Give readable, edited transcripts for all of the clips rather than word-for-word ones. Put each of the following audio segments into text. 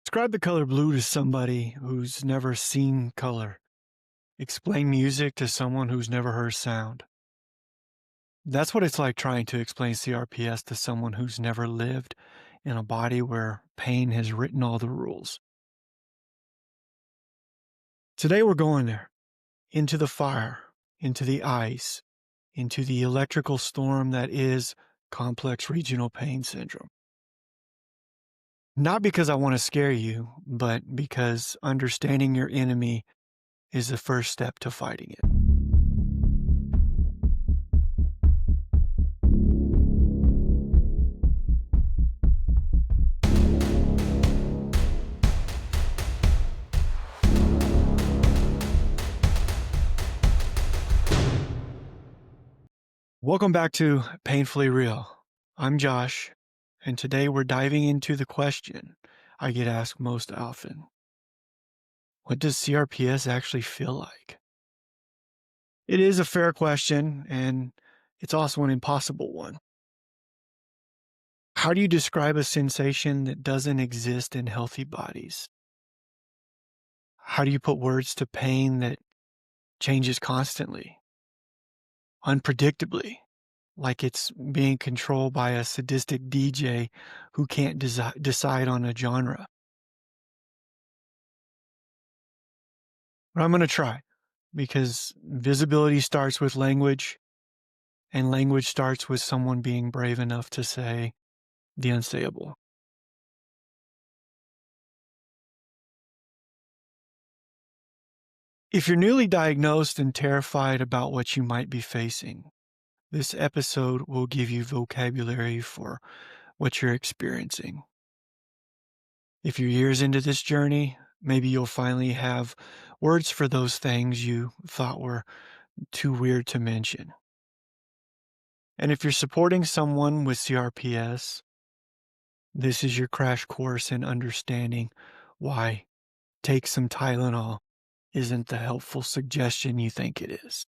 Describe the color blue to somebody who's never seen color. Explain music to someone who's never heard sound. That's what it's like trying to explain CRPS to someone who's never lived in a body where pain has written all the rules. Today we're going there, into the fire, into the ice, into the electrical storm that is complex regional pain syndrome. Not because I want to scare you, but because understanding your enemy is the first step to fighting it. Welcome back to Painfully Real. I'm Josh, and today we're diving into the question I get asked most often. What does CRPS actually feel like? It is a fair question, and it's also an impossible one. How do you describe a sensation that doesn't exist in healthy bodies? How do you put words to pain that changes constantly, unpredictably, like it's being controlled by a sadistic DJ who can't decide on a genre? But I'm going to try because visibility starts with language, and language starts with someone being brave enough to say the unsayable. If you're newly diagnosed and terrified about what you might be facing, this episode will give you vocabulary for what you're experiencing. If you're years into this journey, maybe you'll finally have words for those things you thought were too weird to mention. And if you're supporting someone with CRPS, this is your crash course in understanding why take some Tylenol isn't the helpful suggestion you think it is.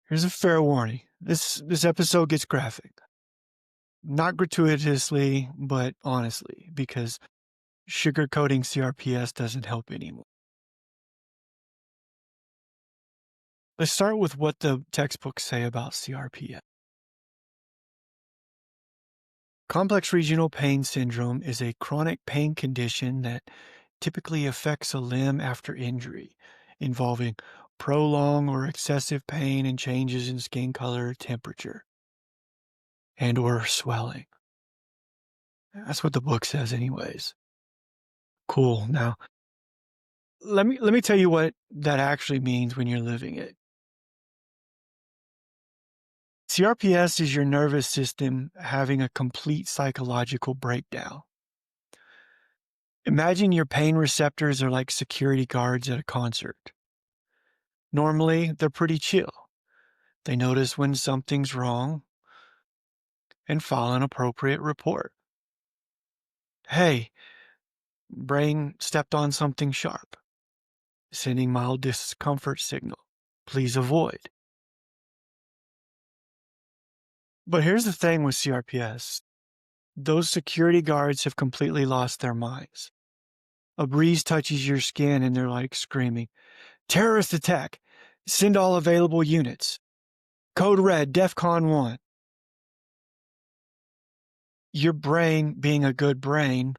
Here's a fair warning. This episode gets graphic. Not gratuitously, but honestly, because sugarcoating CRPS doesn't help anymore. Let's start with what the textbooks say about CRPS. Complex regional pain syndrome is a chronic pain condition that typically affects a limb after injury, involving prolonged or excessive pain and changes in skin color, temperature, and or swelling. That's what the book says anyways. Cool. Now, let me tell you what that actually means when you're living it. CRPS is your nervous system having a complete psychological breakdown. Imagine your pain receptors are like security guards at a concert. Normally, they're pretty chill. They notice when something's wrong and file an appropriate report. Hey, brain stepped on something sharp, sending mild discomfort signal. Please avoid. But here's the thing with CRPS. Those security guards have completely lost their minds. A breeze touches your skin and they're like screaming, "Terrorist attack! Send all available units. Code red, DEFCON 1. Your brain, being a good brain,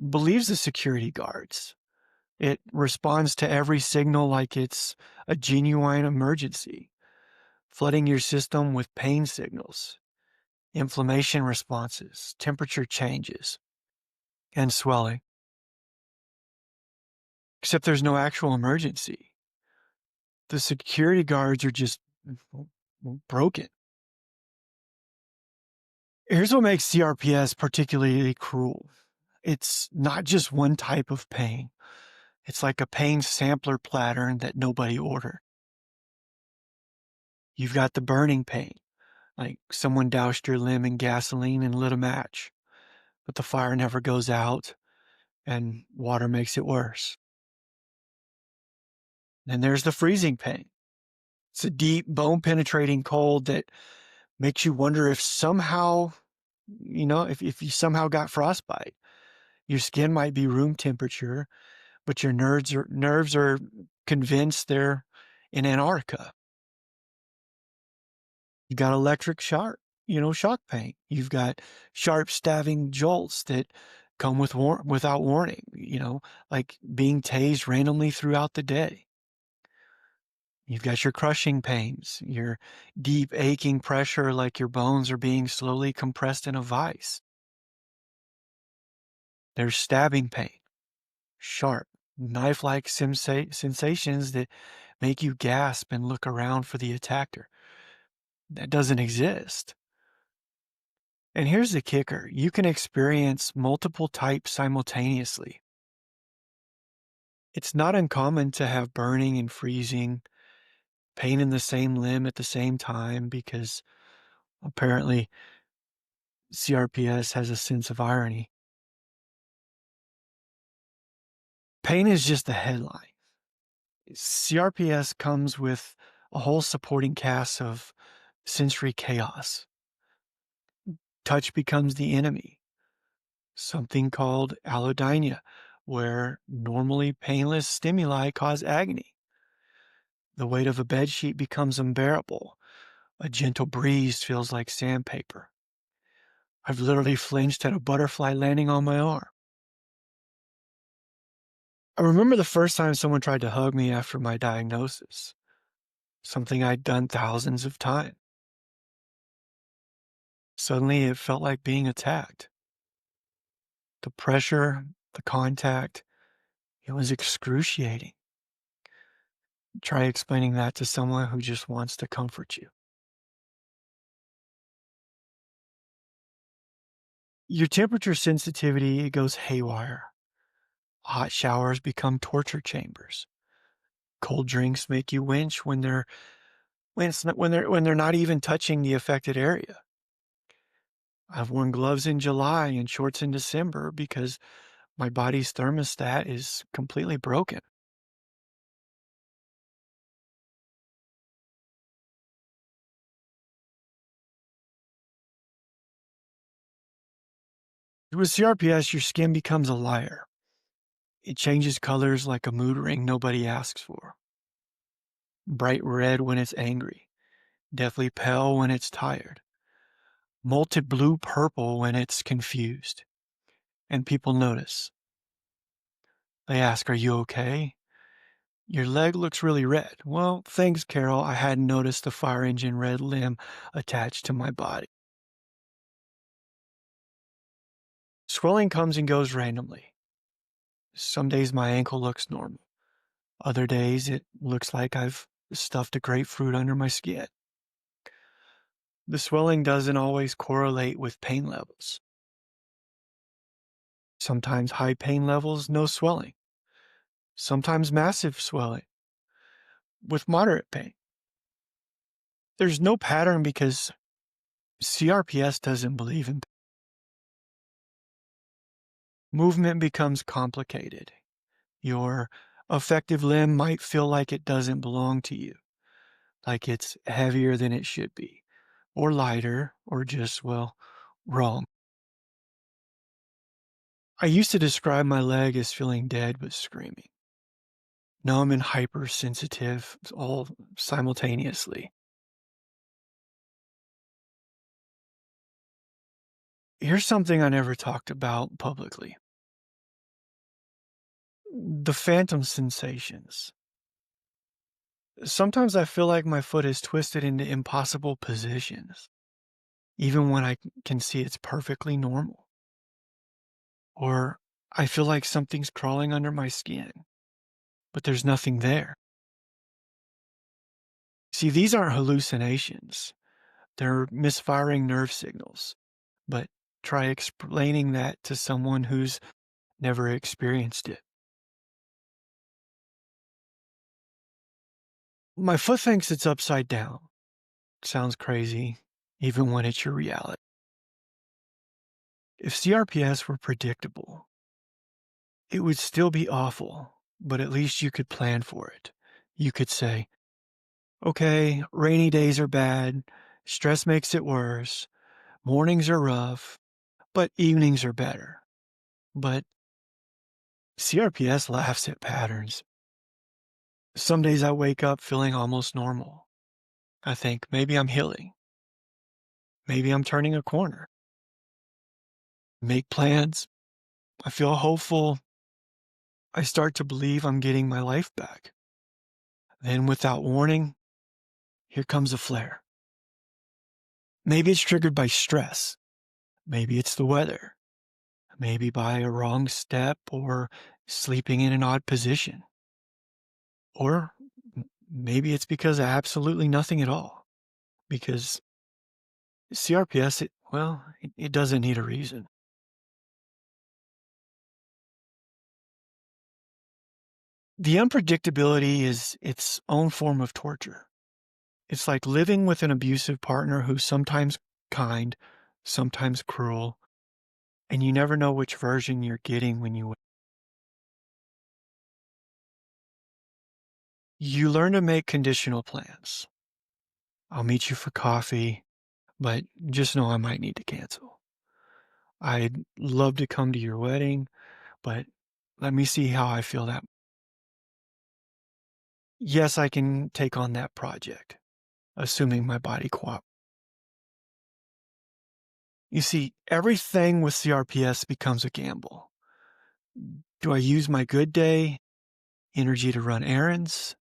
believes the security guards. It responds to every signal like it's a genuine emergency, flooding your system with pain signals, inflammation responses, temperature changes, and swelling. Except there's no actual emergency. The security guards are just broken. Here's what makes CRPS particularly cruel. It's not just one type of pain. It's like a pain sampler platter that nobody ordered. You've got the burning pain, like someone doused your limb in gasoline and lit a match, but the fire never goes out and water makes it worse. Then there's the freezing pain. It's a deep, bone-penetrating cold that makes you wonder if somehow If you somehow got frostbite, your skin might be room temperature, but your nerves are convinced they're in Antarctica. You got electric shock pain. You've got sharp stabbing jolts that come without warning, like being tased randomly throughout the day. You've got your crushing pains, your deep aching pressure like your bones are being slowly compressed in a vise. There's stabbing pain, sharp, knife-like sensations that make you gasp and look around for the attacker. That doesn't exist. And here's the kicker. You can experience multiple types simultaneously. It's not uncommon to have burning and freezing, pain in the same limb at the same time because apparently CRPS has a sense of irony. Pain is just the headline. CRPS comes with a whole supporting cast of sensory chaos. Touch becomes the enemy. Something called allodynia, where normally painless stimuli cause agony. The weight of a bedsheet becomes unbearable. A gentle breeze feels like sandpaper. I've literally flinched at a butterfly landing on my arm. I remember the first time someone tried to hug me after my diagnosis, something I'd done thousands of times. Suddenly, it felt like being attacked. The pressure, the contact, it was excruciating. Try explaining that to someone who just wants to comfort you. Your temperature sensitivity, it goes haywire. Hot showers become torture chambers. Cold drinks make you winch when they're not even touching the affected area. I've worn gloves in July and shorts in December because my body's thermostat is completely broken. With CRPS, your skin becomes a liar. It changes colors like a mood ring nobody asks for. Bright red when it's angry, deathly pale when it's tired, molted blue purple when it's confused. And people notice. They ask, "Are you okay? Your leg looks really red." "Well, thanks, Carol. I hadn't noticed the fire engine red limb attached to my body." Swelling comes and goes randomly. Some days my ankle looks normal. Other days it looks like I've stuffed a grapefruit under my skin. The swelling doesn't always correlate with pain levels. Sometimes high pain levels, no swelling. Sometimes massive swelling with moderate pain. There's no pattern because CRPS doesn't believe in movement becomes complicated. Your affective limb might feel like it doesn't belong to you, like it's heavier than it should be, or lighter, or just, well, wrong. I used to describe my leg as feeling dead but screaming, numb and hypersensitive all simultaneously. Here's something I never talked about publicly: the phantom sensations. Sometimes I feel like my foot is twisted into impossible positions, even when I can see it's perfectly normal. Or I feel like something's crawling under my skin, but there's nothing there. See, these aren't hallucinations. They're misfiring nerve signals. But try explaining that to someone who's never experienced it. My foot thinks it's upside down. Sounds crazy, even when it's your reality. If CRPS were predictable, it would still be awful, but at least you could plan for it. You could say, okay, rainy days are bad, stress makes it worse, Mornings are rough, but evenings are better. But CRPS laughs at patterns. Some days I wake up feeling almost normal. I think maybe I'm healing. Maybe I'm turning a corner. Make plans. I feel hopeful. I start to believe I'm getting my life back. Then, without warning, here comes a flare. Maybe it's triggered by stress. Maybe it's the weather. Maybe by a wrong step or sleeping in an odd position. Or maybe it's because of absolutely nothing at all. Because CRPS, it doesn't need a reason. The unpredictability is its own form of torture. It's like living with an abusive partner who's sometimes kind, sometimes cruel, and you never know which version you're getting when you learn to make conditional plans. I'll meet you for coffee, but just know I might need to cancel. I'd love to come to your wedding, but let me see how I feel that. Yes, I can take on that project, assuming my body cooperates. You see, everything with CRPS becomes a gamble. Do I use my good day, energy to run errands,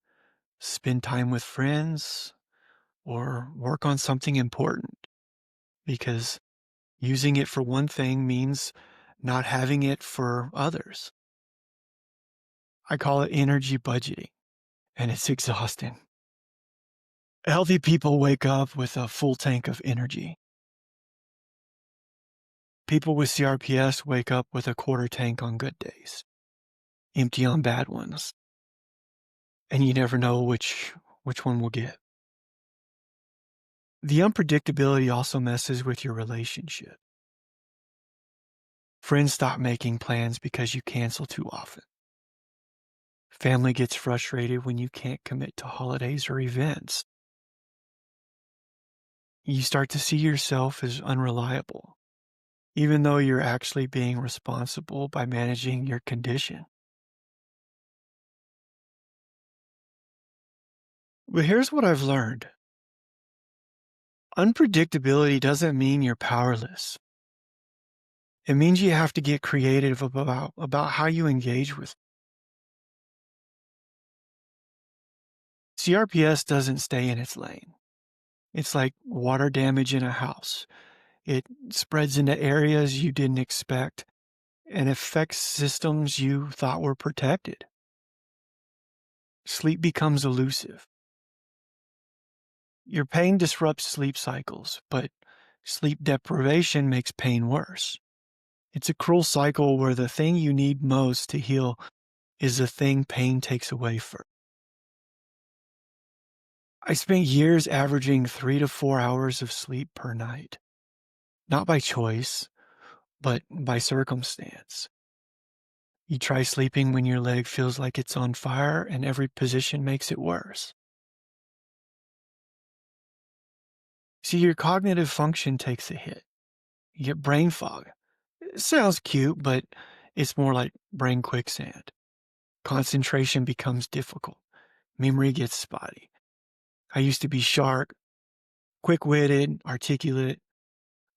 spend time with friends, or work on something important? Because using it for one thing means not having it for others. I call it energy budgeting, and it's exhausting. Healthy people wake up with a full tank of energy. People with CRPS wake up with a quarter tank on good days, empty on bad ones, and you never know which one will get. The unpredictability also messes with your relationship. Friends stop making plans because you cancel too often. Family gets frustrated when you can't commit to holidays or events. You start to see yourself as unreliable, even though you're actually being responsible by managing your condition. But here's what I've learned. Unpredictability doesn't mean you're powerless. It means you have to get creative about how you engage with it. CRPS doesn't stay in its lane. It's like water damage in a house. It spreads into areas you didn't expect and affects systems you thought were protected. Sleep becomes elusive. Your pain disrupts sleep cycles, but sleep deprivation makes pain worse. It's a cruel cycle where the thing you need most to heal is the thing pain takes away first. I spent years averaging 3 to 4 hours of sleep per night, not by choice, but by circumstance. You try sleeping when your leg feels like it's on fire and every position makes it worse. See, your cognitive function takes a hit. You get brain fog. It sounds cute, but it's more like brain quicksand. Concentration becomes difficult. Memory gets spotty. I used to be sharp, quick-witted, articulate.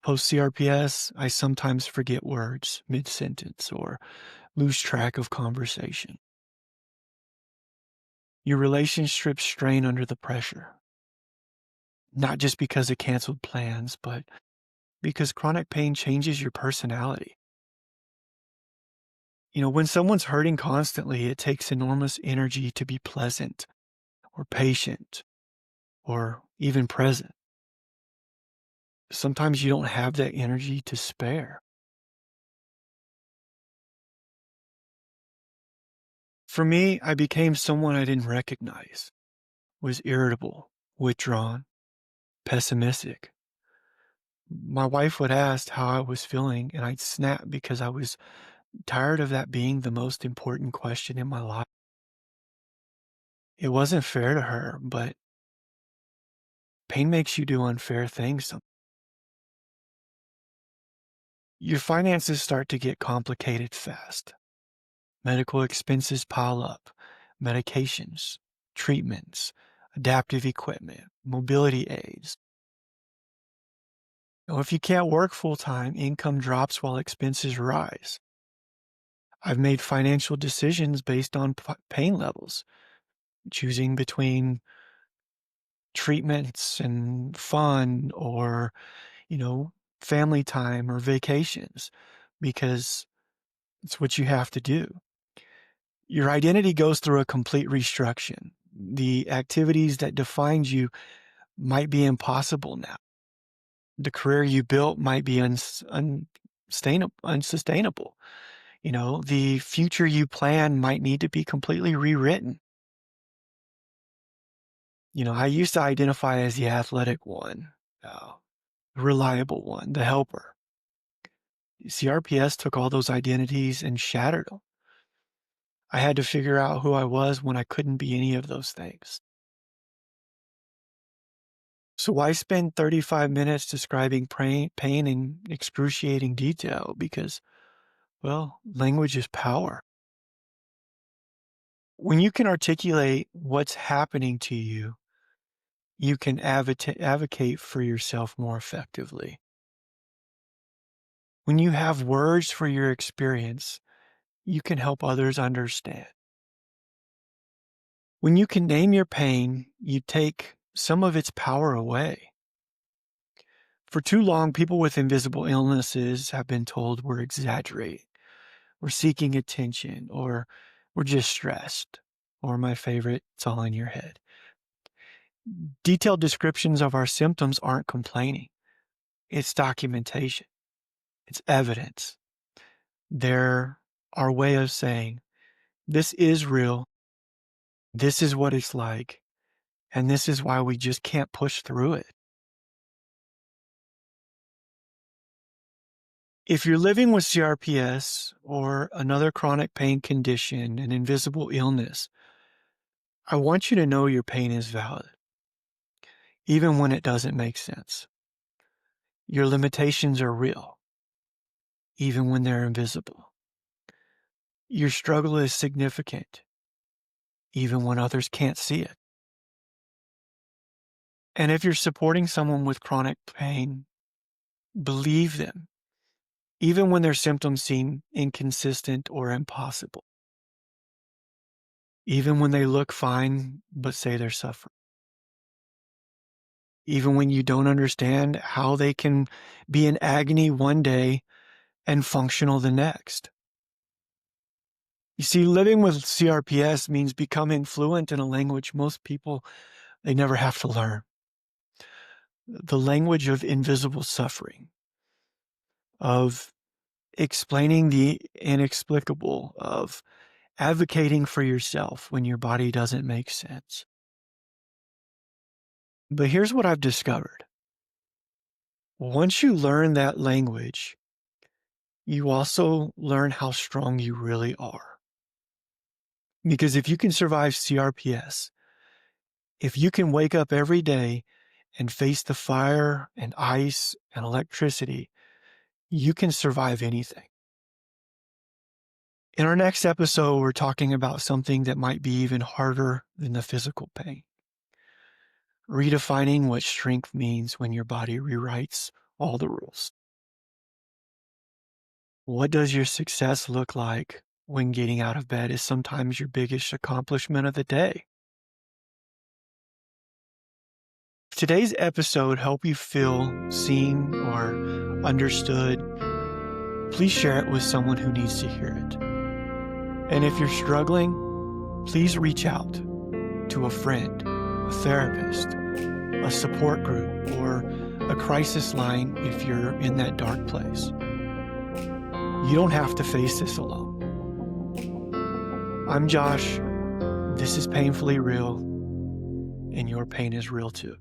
Post CRPS, I sometimes forget words mid-sentence or lose track of conversation. Your relationships strain under the pressure, not just because of canceled plans, but because chronic pain changes your personality. When someone's hurting constantly, it takes enormous energy to be pleasant or patient or even present. Sometimes you don't have that energy to spare. For me, I became someone I didn't recognize, was irritable, withdrawn, pessimistic. My wife would ask how I was feeling, and I'd snap because I was tired of that being the most important question in my life. It wasn't fair to her, but pain makes you do unfair things. Your finances start to get complicated fast. Medical expenses pile up, medications, treatments, adaptive equipment, mobility aids. If you can't work full time, income drops while expenses rise. I've made financial decisions based on pain levels, choosing between treatments and fun or, you know, family time or vacations because it's what you have to do. Your identity goes through a complete restructuring. The activities that defined you might be impossible now. The career you built might be unsustainable. The future you plan might need to be completely rewritten. I used to identify as the athletic one, the reliable one, the helper. CRPS took all those identities and shattered them. I had to figure out who I was when I couldn't be any of those things. So why spend 35 minutes describing pain in excruciating detail? Because, well, language is power. When you can articulate what's happening to you, you can advocate for yourself more effectively. When you have words for your experience, you can help others understand. When you can name your pain, you take some of its power away. For too long, people with invisible illnesses have been told we're exaggerating, we're seeking attention, or we're just stressed, or my favorite, it's all in your head. Detailed descriptions of our symptoms aren't complaining. It's documentation. It's evidence. They're our way of saying, this is real, this is what it's like, and this is why we just can't push through it. If you're living with CRPS or another chronic pain condition, an invisible illness, I want you to know your pain is valid, even when it doesn't make sense. Your limitations are real, even when they're invisible. Your struggle is significant, even when others can't see it. And if you're supporting someone with chronic pain, believe them, even when their symptoms seem inconsistent or impossible. Even when they look fine, but say they're suffering. Even when you don't understand how they can be in agony one day and functional the next. You see, living with CRPS means becoming fluent in a language most people, they never have to learn. The language of invisible suffering, of explaining the inexplicable, of advocating for yourself when your body doesn't make sense. But here's what I've discovered. Once you learn that language, you also learn how strong you really are. Because if you can survive CRPS, if you can wake up every day and face the fire and ice and electricity, you can survive anything. In our next episode, we're talking about something that might be even harder than the physical pain. Redefining what strength means when your body rewrites all the rules. What does your success look like when getting out of bed is sometimes your biggest accomplishment of the day? If today's episode helped you feel seen or understood, please share it with someone who needs to hear it. And if you're struggling, please reach out to a friend, a therapist, a support group, or a crisis line if you're in that dark place. You don't have to face this alone. I'm Josh. This is Painfully Real, and your pain is real too.